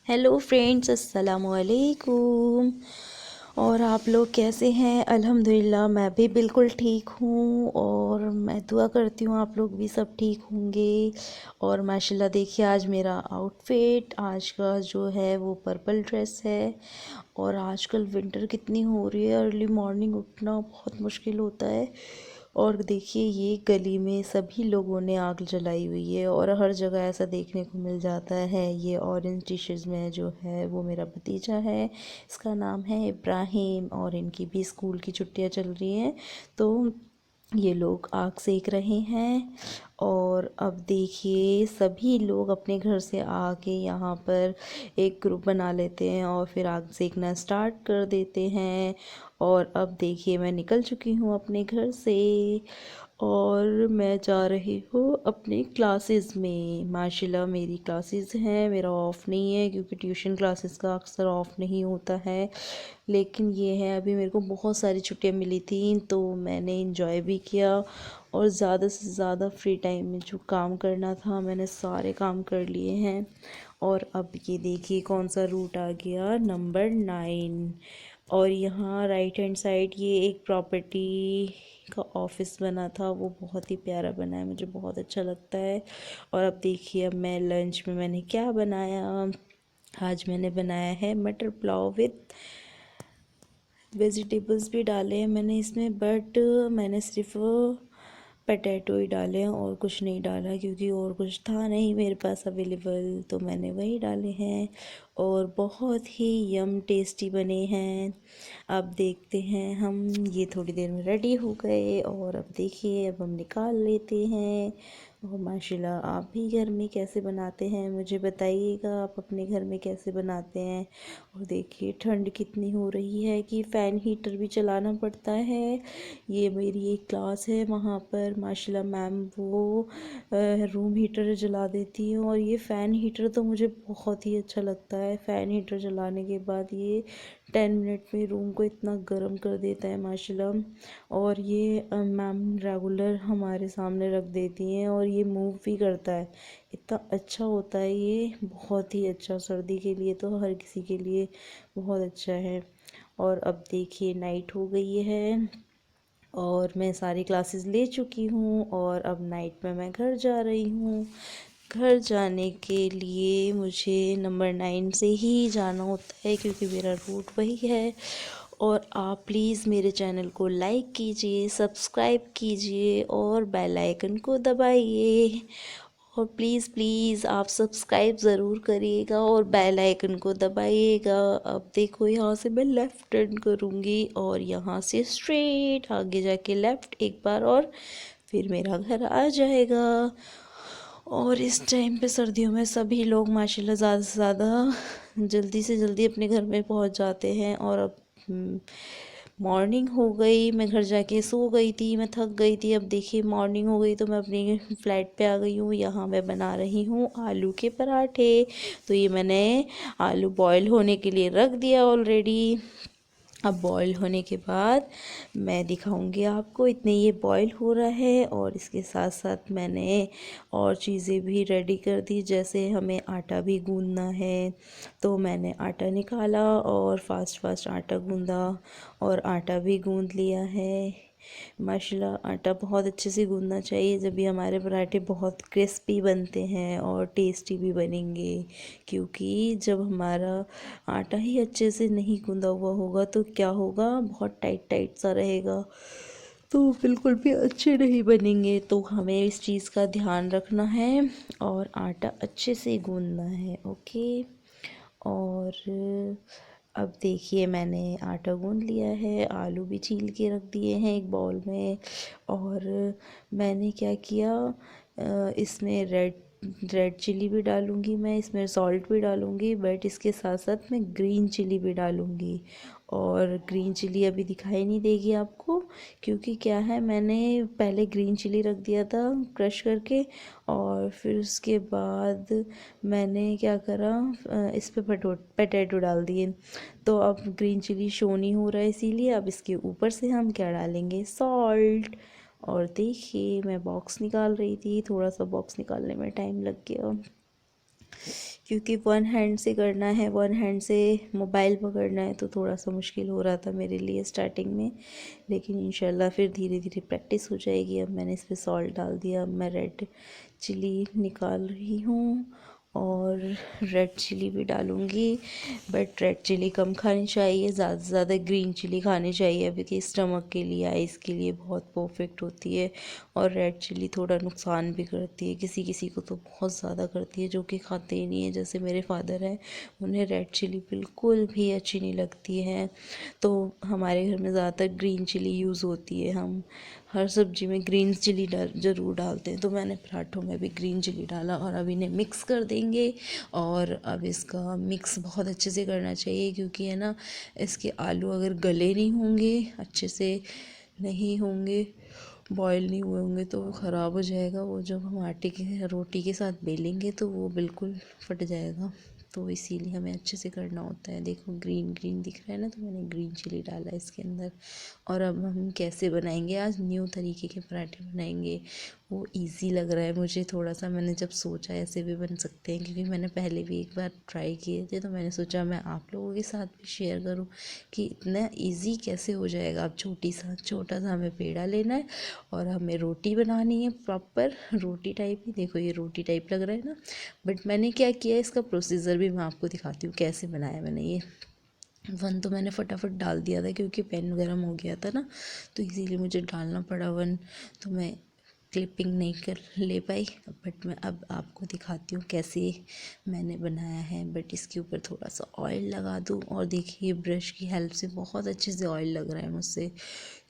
Hello friends, अस्सलाम वालेकुम। और आप लोग कैसे हैं? अल्हम्दुलिल्लाह मैं भी बिल्कुल ठीक हूँ और मैं दुआ करती हूँ आप लोग भी सब ठीक होंगे। और माशाल्लाह देखिए, आज मेरा आउटफिट आज का जो है वो पर्पल ड्रेस है। और आजकल विंटर कितनी हो रही है, अर्ली मॉर्निंग उठना बहुत मुश्किल होता है। और देखिए, ये गली में सभी लोगों ने आग जलाई हुई है और हर जगह ऐसा देखने को मिल जाता है। ये ऑरेंज टी शर्ट में जो है वो मेरा भतीजा है, इसका नाम है इब्राहिम, और इनकी भी स्कूल की छुट्टियां चल रही हैं तो ये लोग आग सेक रहे हैं। और अब देखिए, सभी लोग अपने घर से आके यहाँ पर एक ग्रुप बना लेते हैं और फिर आग सेकना स्टार्ट कर देते हैं। और अब देखिए, मैं निकल चुकी हूँ अपने घर से और मैं जा रही हूँ अपनी क्लासेस में। माशाल्लाह मेरी क्लासेस हैं, मेरा ऑफ़ नहीं है क्योंकि ट्यूशन क्लासेस का अक्सर ऑफ़ नहीं होता है। लेकिन ये है, अभी मेरे को बहुत सारी छुट्टियां मिली थी तो मैंने इंजॉय भी किया और ज़्यादा से ज़्यादा फ्री टाइम में जो काम करना था मैंने सारे काम कर लिए हैं। और अब ये देखिए कौन सा रूट आ गया, नंबर 9। और यहाँ राइट हैंड साइड ये एक प्रॉपर्टी का ऑफिस बना था, वो बहुत ही प्यारा बना है, मुझे बहुत अच्छा लगता है। और अब देखिए, अब मैं लंच में मैंने क्या बनाया। आज मैंने बनाया है मटर पुलाव विद वेजिटेबल्स भी डाले हैं मैंने इसमें, बट मैंने सिर्फ पटेटो ही डाले हैं और कुछ नहीं डाला क्योंकि और कुछ था नहीं मेरे पास अवेलेबल, तो मैंने वही डाले हैं। और बहुत ही यम टेस्टी बने हैं। अब देखते हैं हम, ये थोड़ी देर में रेडी हो गए और अब देखिए, अब हम निकाल लेते हैं। और माशाल्लाह, आप भी घर में कैसे बनाते हैं मुझे बताइएगा, आप अपने घर में कैसे बनाते हैं। और देखिए, ठंड कितनी हो रही है कि फ़ैन हीटर भी चलाना पड़ता है। ये मेरी एक क्लास है, वहाँ पर माशाल्लाह मैम वो रूम हीटर जला देती हैं और ये फ़ैन हीटर तो मुझे बहुत ही अच्छा लगता है। फ़ैन हीटर जलाने के बाद ये 10 मिनट में रूम को इतना गर्म कर देता है माशाल्लाह। और ये मैम रेगुलर हमारे सामने रख देती हैं और ये मूव भी करता है, इतना अच्छा होता है ये, बहुत ही अच्छा। सर्दी के लिए तो हर किसी के लिए बहुत अच्छा है। और अब देखिए, नाइट हो गई है और मैं सारी क्लासेस ले चुकी हूँ और अब नाइट में मैं घर जा रही हूँ। घर जाने के लिए मुझे नंबर 9 से ही जाना होता है क्योंकि मेरा रूट वही है। और आप प्लीज़ मेरे चैनल को लाइक कीजिए, सब्सक्राइब कीजिए और बेल आइकन को दबाइए। और प्लीज़ प्लीज़ आप सब्सक्राइब ज़रूर करिएगा और बेल आइकन को दबाइएगा। अब देखो, यहाँ से मैं लेफ़्ट टर्न करूँगी और यहाँ से स्ट्रेट आगे जाके लेफ़्ट एक बार और फिर मेरा घर आ जाएगा। और इस टाइम पे सर्दियों में सभी लोग माशाल्लाह ज़्यादा से ज़्यादा जल्दी से जल्दी अपने घर में पहुंच जाते हैं। और अब मॉर्निंग हो गई, मैं घर जाके सो गई थी, मैं थक गई थी। अब देखिए, मॉर्निंग हो गई तो मैं अपनी फ्लैट पे आ गई हूँ। यहाँ मैं बना रही हूँ आलू के पराठे। तो ये मैंने आलू बॉईल होने के लिए रख दिया ऑलरेडी। अब बॉईल होने के बाद मैं दिखाऊंगी आपको, इतने ये बॉईल हो रहा है। और इसके साथ साथ मैंने और चीज़ें भी रेडी कर दी, जैसे हमें आटा भी गूंदना है। तो मैंने आटा निकाला और फास्ट फास्ट आटा गूंदा और आटा भी गूंद लिया है। माशाल्लाह आटा बहुत अच्छे से गूंदना चाहिए, जब भी हमारे पराठे बहुत क्रिस्पी बनते हैं और टेस्टी भी बनेंगे। क्योंकि जब हमारा आटा ही अच्छे से नहीं गूंदा हुआ होगा तो क्या होगा, बहुत टाइट टाइट सा रहेगा तो बिल्कुल भी अच्छे नहीं बनेंगे। तो हमें इस चीज़ का ध्यान रखना है और आटा अच्छे से गूंदना है। ओके। और अब देखिए, मैंने आटा गूंद लिया है, आलू भी छील के रख दिए हैं एक बाउल में। और मैंने क्या किया, इसमें रेड रेड चिली भी डालूँगी, मैं इसमें सॉल्ट भी डालूँगी, बट इसके साथ साथ मैं ग्रीन चिली भी डालूँगी। और ग्रीन चिली अभी दिखाई नहीं देगी आपको क्योंकि क्या है, मैंने पहले ग्रीन चिली रख दिया था क्रश करके और फिर उसके बाद मैंने क्या करा, इस पे पटेटो डाल दिए। तो अब ग्रीन चिली शो नहीं हो रहा है, इसीलिए अब इसके ऊपर से हम क्या डालेंगे, सॉल्ट। और देखिए, मैं बॉक्स निकाल रही थी, थोड़ा सा बॉक्स निकालने में टाइम लग गया। क्योंकि वन हैंड से करना है, वन हैंड से मोबाइल पकड़ना है, तो थोड़ा सा मुश्किल हो रहा था मेरे लिए स्टार्टिंग में। लेकिन इंशाल्लाह फिर धीरे धीरे प्रैक्टिस हो जाएगी। अब मैंने इस पर सॉल्ट डाल दिया। अब मैं रेड चिली निकाल रही हूँ और रेड चिली भी डालूँगी, बट रेड चिली कम खानी चाहिए, ज़्यादा से ज़्यादा ग्रीन चिली खानी चाहिए, क्योंकि स्टमक के लिए, आइज़ के लिए बहुत परफेक्ट होती है। और रेड चिली थोड़ा नुकसान भी करती है, किसी किसी को तो बहुत ज़्यादा करती है, जो कि खाते ही नहीं है। जैसे मेरे फादर हैं, उन्हें रेड चिली बिल्कुल भी अच्छी नहीं लगती है। तो हमारे घर में ज़्यादातर ग्रीन चिली यूज़ होती है। हम हर सब्ज़ी में ग्रीन चिली ज़रूर डालते हैं। तो मैंने पराठों में भी ग्रीन चिली डाला और अब इन्हें मिक्स कर देंगे। और अब इसका मिक्स बहुत अच्छे से करना चाहिए, क्योंकि है ना, इसके आलू अगर गले नहीं होंगे, अच्छे से नहीं होंगे, बॉयल नहीं हुए होंगे, तो वो ख़राब हो जाएगा। वो जब हम आटे की रोटी के साथ बेलेंगे तो वो बिल्कुल फट जाएगा। तो इसीलिए हमें अच्छे से करना होता है। देखो ग्रीन ग्रीन दिख रहा है ना, तो मैंने ग्रीन चिली डाला इसके अंदर। और अब हम कैसे बनाएंगे, आज न्यू तरीके के पराठे बनाएंगे। वो इजी लग रहा है मुझे थोड़ा सा। मैंने जब सोचा ऐसे भी बन सकते हैं, क्योंकि मैंने पहले भी एक बार ट्राई किए थे, तो मैंने सोचा मैं आप लोगों के साथ भी शेयर करूं कि इतना इजी कैसे हो जाएगा। अब छोटा सा हमें पेड़ा लेना है और हमें रोटी बनानी है, प्रॉपर रोटी टाइप ही। देखो ये रोटी टाइप लग रहा है ना, बट मैंने क्या किया, इसका प्रोसीजर भी मैं आपको दिखाती हूँ कैसे बनाया मैंने ये। वन तो मैंने फटाफट डाल दिया था, क्योंकि पेन गर्म हो गया था ना, तो इसीलिए मुझे डालना पड़ा वन। तो मैं क्लिपिंग नहीं कर ले पाई, बट मैं अब आपको दिखाती हूँ कैसे मैंने बनाया है। बट इसके ऊपर थोड़ा सा ऑयल लगा दूँ, और देखिए ब्रश की हेल्प से बहुत अच्छे से ऑयल लग रहा है मुझसे,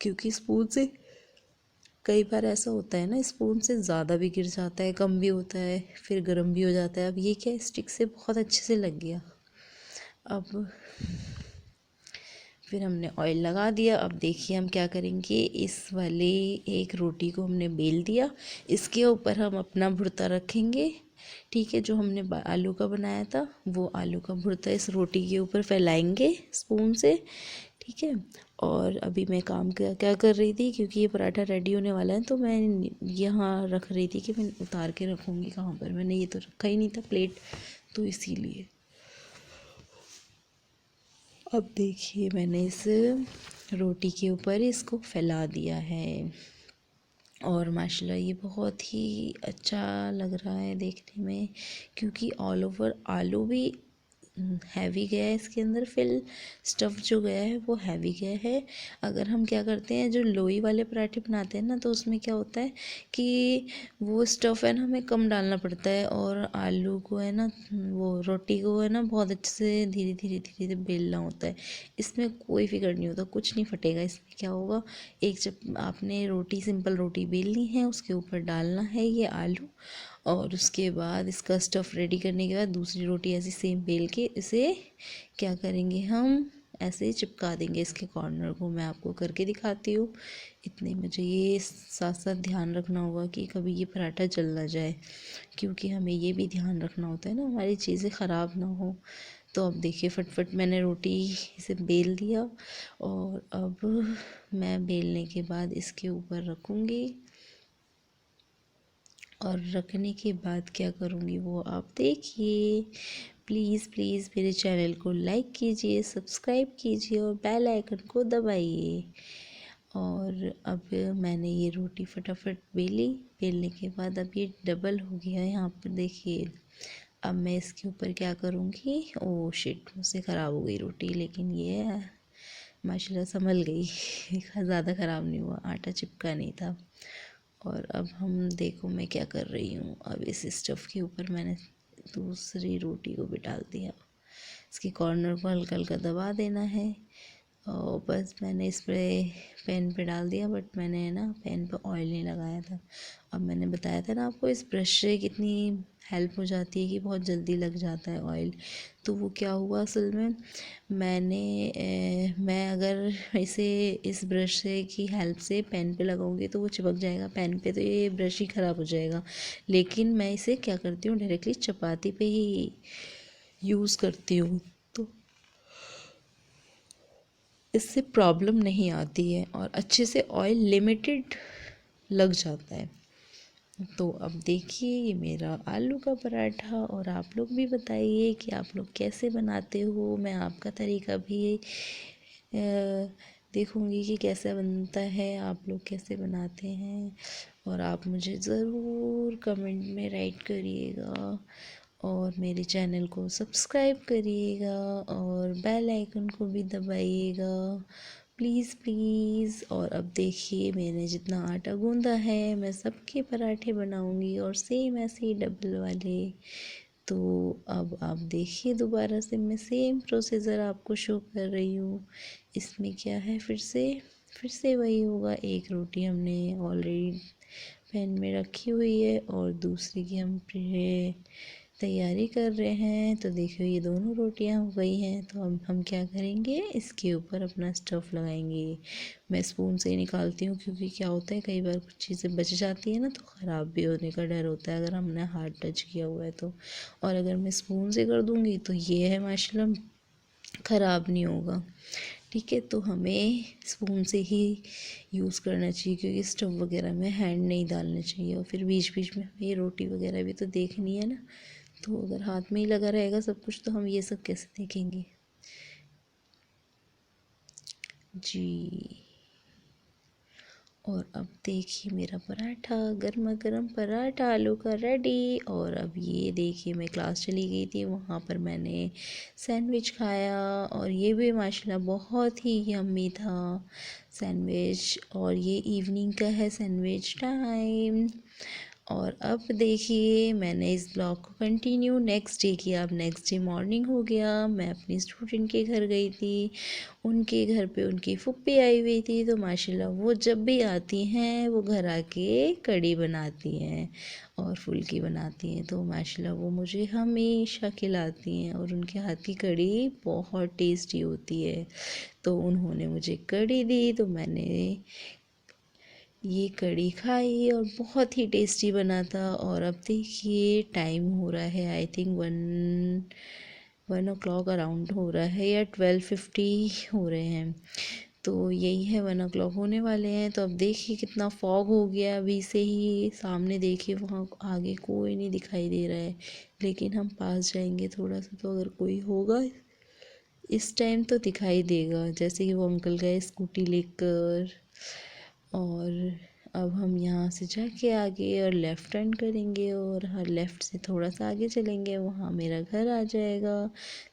क्योंकि स्पून से कई बार ऐसा होता है ना, स्पून से ज़्यादा भी गिर जाता है, कम भी होता है, फिर गर्म भी हो जाता है। अब ये क्या, स्टिक से बहुत अच्छे से लग गया। अब फिर हमने ऑयल लगा दिया। अब देखिए हम क्या करेंगे, इस वाले एक रोटी को हमने बेल दिया, इसके ऊपर हम अपना भुर्ता रखेंगे। ठीक है, जो हमने आलू का बनाया था, वो आलू का भुर्ता इस रोटी के ऊपर फैलाएंगे स्पून से। ठीक है। और अभी मैं काम क्या क्या कर रही थी, क्योंकि ये पराठा रेडी होने वाला है, तो मैं यहाँ रख रही थी कि मैं उतार के रखूँगी कहाँ पर। मैंने ये तो रखा ही नहीं था प्लेट, तो इसीलिए। अब देखिए मैंने इस रोटी के ऊपर इसको फैला दिया है, और माशाल्लाह ये बहुत ही अच्छा लग रहा है देखने में, क्योंकि ऑल ओवर आलू भी हैवी गया है इसके अंदर। फिल स्टफ़ जो गया है वो हैवी गया है। अगर हम क्या करते हैं, जो लोई वाले पराठे बनाते हैं ना, तो उसमें क्या होता है कि वो स्टफ़ है ना, हमें कम डालना पड़ता है, और आलू को है ना, वो रोटी को है ना, बहुत अच्छे से धीरे धीरे धीरे धीरे बेलना होता है। इसमें कोई फिक्र नहीं होता, कुछ नहीं फटेगा। इसमें क्या होगा, एक जब आपने रोटी, सिंपल रोटी बेलनी है, उसके ऊपर डालना है ये आलू, और उसके बाद इसका स्टफ़ रेडी करने के बाद दूसरी रोटी ऐसी सेम बेल के इसे क्या करेंगे, हम ऐसे ही चिपका देंगे इसके कॉर्नर को। मैं आपको करके दिखाती हूँ। इतने मुझे ये साथ साथ ध्यान रखना होगा कि कभी ये पराठा जल ना जाए, क्योंकि हमें ये भी ध्यान रखना होता है ना, हमारी चीज़ें ख़राब ना हो। तो अब देखिए फटफट मैंने रोटी इसे बेल दिया, और अब मैं बेलने के बाद इसके ऊपर रखूँगी, और रखने के बाद क्या करूँगी वो आप देखिए। प्लीज़ प्लीज़ मेरे चैनल को लाइक कीजिए, सब्सक्राइब कीजिए, और बेल आइकन को दबाइए। और अब मैंने ये रोटी फटाफट बेली। बेलने के बाद अब ये डबल हो गया है, यहाँ पर देखिए। अब मैं इसके ऊपर क्या करूँगी, ओह शिट, मुझसे ख़राब हो गई रोटी, लेकिन ये माशाल्लाह संभल गई। ज़्यादा ख़राब नहीं हुआ, आटा चिपका नहीं था। और अब हम देखो मैं क्या कर रही हूँ, अब इस स्टफ़ के ऊपर मैंने दूसरी रोटी को भी डाल दिया। इसके कॉर्नर को हल्का हल्का दबा देना है, और बस मैंने इस पर पैन पे डाल दिया, बट मैंने है ना पैन पे ऑयल नहीं लगाया था। अब मैंने बताया था ना आपको, इस ब्रश से कितनी हेल्प हो जाती है कि बहुत जल्दी लग जाता है ऑयल। तो वो क्या हुआ असल में, मैं अगर इसे इस ब्रश से की हेल्प से पेन पे लगाऊंगी तो वो चिपक जाएगा पेन पे, तो ये ब्रश ही ख़राब हो जाएगा। लेकिन मैं इसे क्या करती हूँ, डायरेक्टली चपाती पे ही यूज़ करती हूँ, तो इससे प्रॉब्लम नहीं आती है, और अच्छे से ऑयल लिमिटेड लग जाता है। तो अब देखिए ये मेरा आलू का पराठा, और आप लोग भी बताइए कि आप लोग कैसे बनाते हो। मैं आपका तरीका भी देखूँगी कि कैसा बनता है, आप लोग कैसे बनाते हैं। और आप मुझे ज़रूर कमेंट में राइट करिएगा, और मेरे चैनल को सब्सक्राइब करिएगा, और बेल आइकन को भी दबाइएगा प्लीज़ प्लीज़। और अब देखिए मैंने जितना आटा गूंदा है मैं सबके पराठे बनाऊंगी, और सेम ऐसे ही डबल वाले। तो अब आप देखिए दोबारा से मैं सेम प्रोसीजर आपको शो कर रही हूँ। इसमें क्या है, फिर से वही होगा। एक रोटी हमने ऑलरेडी पैन में रखी हुई है, और दूसरी की हम तैयारी कर रहे हैं। तो देखिए ये दोनों रोटियां हो गई हैं। तो अब हम क्या करेंगे, इसके ऊपर अपना स्टफ़ लगाएंगे। मैं स्पून से ही निकालती हूँ, क्योंकि क्या होता है कई बार कुछ चीज़ें बच जाती है ना, तो ख़राब भी होने का डर होता है अगर हमने हाथ टच किया हुआ है तो। और अगर मैं स्पून से कर दूँगी तो ये है माशाल्लाह ख़राब नहीं होगा। ठीक है, तो हमें स्पून से ही यूज़ करना चाहिए, क्योंकि स्टव वगैरह में हैंड नहीं डालना चाहिए। और फिर बीच बीच में हमें ये रोटी वगैरह भी तो देखनी है ना। तो अगर हाथ में ही लगा रहेगा सब कुछ तो हम ये सब कैसे देखेंगे जी। और अब देखिए मेरा पराठा, गर्मा गर्म पराठा आलू का रेडी। और अब ये देखिए मैं क्लास चली गई थी, वहाँ पर मैंने सैंडविच खाया, और ये भी माशाल्लाह बहुत ही यम्मी था सैंडविच। और ये इवनिंग का है सैंडविच टाइम। और अब देखिए मैंने इस ब्लॉग को कंटिन्यू नेक्स्ट डे किया। अब नेक्स्ट डे मॉर्निंग हो गया, मैं अपनी स्टूडेंट के घर गई थी। उनके घर पे उनकी फूफी आई हुई थी, तो माशाल्लाह वो जब भी आती हैं वो घर आके कढ़ी बनाती हैं और फुल्की बनाती हैं। तो माशाल्लाह वो मुझे हमेशा खिलाती हैं, और उनके हाथ की कढ़ी बहुत टेस्टी होती है। तो उन्होंने मुझे कढ़ी दी, तो मैंने ये कढ़ी खाई, और बहुत ही टेस्टी बना था। और अब देखिए टाइम हो रहा है, आई थिंक 1 o'clock अराउंड हो रहा है, या 12:50 हो रहे हैं। तो यही है, 1 o'clock होने वाले हैं। तो अब देखिए कितना फॉग हो गया अभी से ही। सामने देखिए वहाँ आगे कोई नहीं दिखाई दे रहा है, लेकिन हम पास जाएंगे थोड़ा सा तो अगर कोई होगा इस टाइम तो दिखाई देगा। जैसे कि वो अंकल गए स्कूटी लेकर। और अब हम यहाँ से जाके आगे और लेफ़्ट टर्न करेंगे, और हर लेफ़्ट से थोड़ा सा आगे चलेंगे, वहाँ मेरा घर आ जाएगा।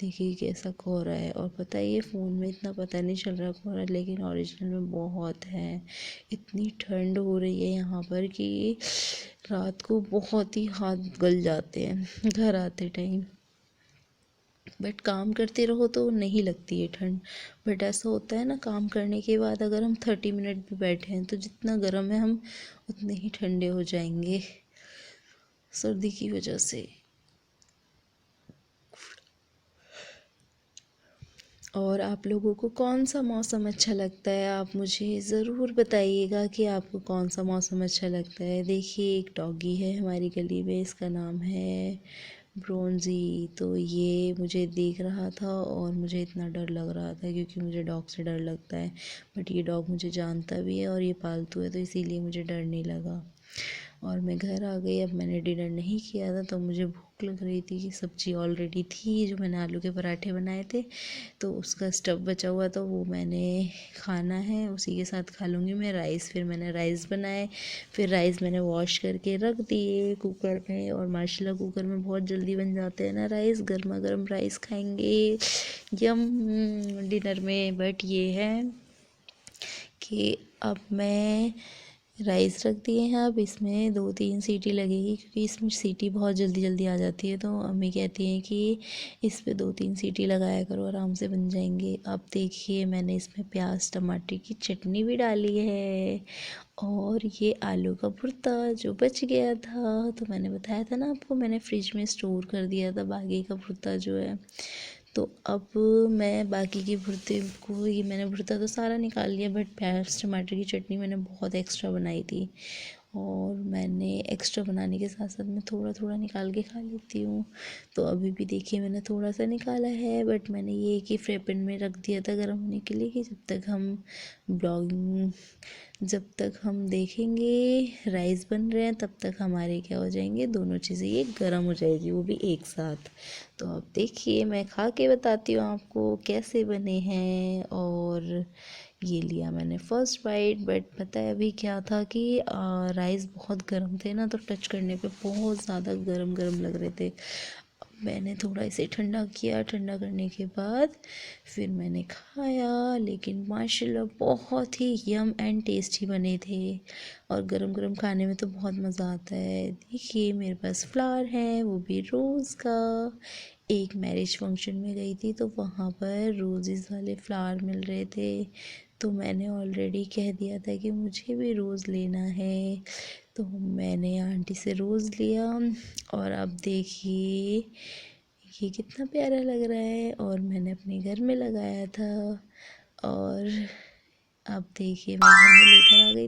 देखिए कैसा कोहरा है, और पता है ये फ़ोन में इतना पता नहीं चल रहा कोहरा, लेकिन ओरिजिनल में बहुत है। इतनी ठंड हो रही है यहाँ पर कि रात को बहुत ही हाथ गल जाते हैं घर आते टाइम। बट काम करते रहो तो नहीं लगती है ठंड। बट ऐसा होता है ना, काम करने के बाद अगर हम 30 मिनट भी बैठे हैं तो जितना गर्म है हम उतने ही ठंडे हो जाएंगे सर्दी की वजह से। और आप लोगों को कौन सा मौसम अच्छा लगता है, आप मुझे ज़रूर बताइएगा कि आपको कौन सा मौसम अच्छा लगता है। देखिए एक डॉगी है हमारी गली में, इसका नाम है ब्रोंजी। तो ये मुझे देख रहा था और मुझे इतना डर लग रहा था, क्योंकि मुझे डॉग से डर लगता है। बट ये डॉग मुझे जानता भी है और ये पालतू है, तो इसीलिए मुझे डर नहीं लगा। और मैं घर आ गई। अब मैंने डिनर नहीं किया था, तो मुझे भूख लग रही थी कि सब्ज़ी ऑलरेडी थी जो मैंने आलू के पराठे बनाए थे, तो उसका स्टफ़ बचा हुआ था, वो मैंने खाना है, उसी के साथ खा लूँगी मैं राइस। फिर मैंने राइस बनाए, फिर राइस मैंने वॉश करके रख दिए कुकर में, और माशाल्लाह कुकर में बहुत जल्दी बन जाते हैं ना राइस। गर्मा गर्म राइस खाएंगे यम डिनर में। बट ये है कि अब मैं राइस रख दिए हैं, अब इसमें 2-3 सीटी लगेगी, क्योंकि इसमें सीटी बहुत जल्दी जल्दी आ जाती है। तो अम्मी कहती हैं कि इस पे 2-3 सीटी लगाया करो, आराम से बन जाएंगे। अब देखिए मैंने इसमें प्याज टमाटर की चटनी भी डाली है, और ये आलू का भुर्ता जो बच गया था, तो मैंने बताया था ना आपको, मैंने फ्रिज में स्टोर कर दिया था बाकी का भुर्ता जो है। तो अब मैं बाकी के भुर्ते को, ये मैंने भुर्ता तो सारा निकाल लिया, बट प्याज टमाटर की चटनी मैंने बहुत एक्स्ट्रा बनाई थी, और मैंने एक्स्ट्रा बनाने के साथ साथ मैं थोड़ा थोड़ा निकाल के खा लेती हूँ। तो अभी भी देखिए मैंने थोड़ा सा निकाला है, बट मैंने ये कि फ्राई पैन में रख दिया था गर्म होने के लिए कि जब तक हम देखेंगे राइस बन रहे हैं तब तक हमारे क्या हो जाएंगे, दोनों चीज़ें ये गर्म हो जाएगी, वो भी एक साथ। तो अब देखिए मैं खा के बताती हूँ आपको कैसे बने हैं। और ये लिया मैंने फर्स्ट बाइट, बट पता है अभी क्या था कि राइस बहुत गर्म थे ना, तो टच करने पे बहुत ज़्यादा गरम गरम लग रहे थे। मैंने थोड़ा इसे ठंडा किया, ठंडा करने के बाद फिर मैंने खाया, लेकिन माशाल्लाह बहुत ही यम एंड टेस्टी बने थे। और गरम गरम खाने में तो बहुत मज़ा आता है। देखिए मेरे पास फ्लावर है, वो भी रोज़ का। एक मैरिज फंक्शन में गई थी तो वहाँ पर रोजेस वाले फ्लावर मिल रहे थे, तो मैंने ऑलरेडी कह दिया था कि मुझे भी रोज़ लेना है। तो मैंने आंटी से रोज़ लिया। और अब देखिए ये कितना प्यारा लग रहा है, और मैंने अपने घर में लगाया था। और अब देखिए मैं घर में लेकर आ गई।